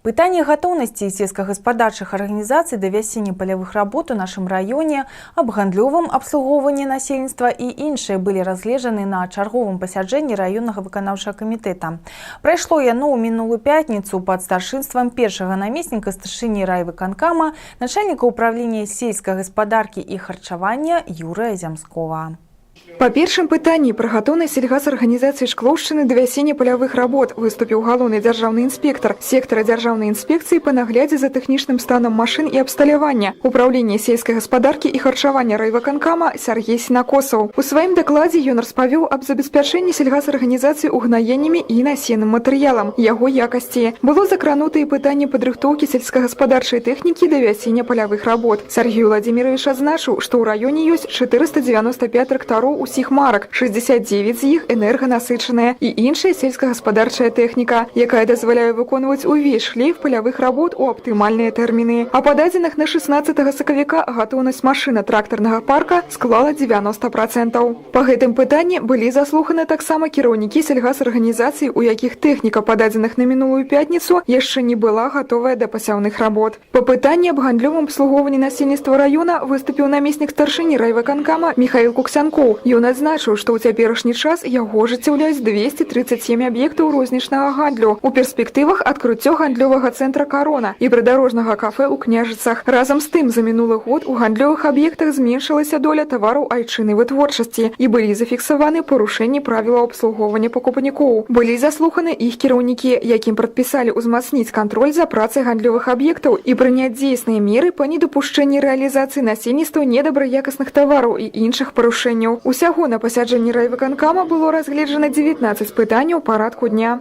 Пытанне гатоўнасці сельскагаспадарчых арганізацый да вясенне палявых работ у нашым раёне, аб гандлёвым абслугоўванні насельніцтва і іншыя былі разгледжаны на чарговым пасяджэнні раённага выканаўчага камітэта. Прайшло яно ў мінулую пятніцу пад старшынствам першага намесніка старшыні райвыканкама, начальніка управлення сельскай гаспадаркі і харчавання Юрыя Зямскова. По першым пытанні пра гатоўнасць сельгасарганізацыі Шклоўшчыны да вясенне палявых работ выступіў галоўны дзяржаўны інспектар сектара дзяржаўнай інспекцыі па наглядзе за тэхнічным станам машын і абсталявання Управлення сельскай гаспадаркі і харчавання райвыканкама Сергей Сінакосаў. У сваім дакладзе ён распавёў аб забеспячэнні сельгасарганізацыі угнаеннямі і насенным матэрыялам, яго якасці. Было закранута і пытанне падрыхтоўкі сельскагаспадарчай тэхнікі да вясенне палявых работ. Сергей Владимирович адзначыў, што ў раёне ёсць 495 трактароў усіх марак, 69 з іх энерганасычаныя і іншая сельскагаспадарчая тэхніка, якая дазваляе выконваць увесь шлейф палявых работ у аптымальныя тэрміны. А па дадзеных на 16 сакавіка гатоўнасць машына трактарнага парка склала 90%. Па гэтым пытанні былі заслуханы таксама кіраўнікі сельгасарганізацый, у якіх тэхніка па дадзеных на мінулую пятніцу яшчэ не была гатовая да пасяўных работ. Па пытанні аб гандлёвым абслугоўванні насельніцтва раёна выступіў намеснік старшыні райвыканкама Михаил Куксянкоў. Ён адзначыў, што ў цяперашні час яго ажыццяўляюць 237 аб'ектаў рознічнага гандлю. У перспектывах адкрыццё гандлёвага цэнтра «Карона» і прыдарожнага кафэ ў Княжыцах. Разам з тым, за мінулы год у гандлёвых аб'ектах зменшылася доля тавараў айчыннай вытворчасці і былі зафіксаваны парушэнні правілаў абслугоўвання пакупнікоў. Былі заслуханы іх кіраўнікі, якім прадпісалі ўзмацніць кантроль за працай гандлёвых аб'ектаў і прыняць дзейсныя меры па недапушчэнні рэалізацыі насельніцтва недабраякасных тавараў і іншых парушэнняў. Усяго на пасяджэнні райвыканкама было разгледжана 19 пытанняў парадку дня.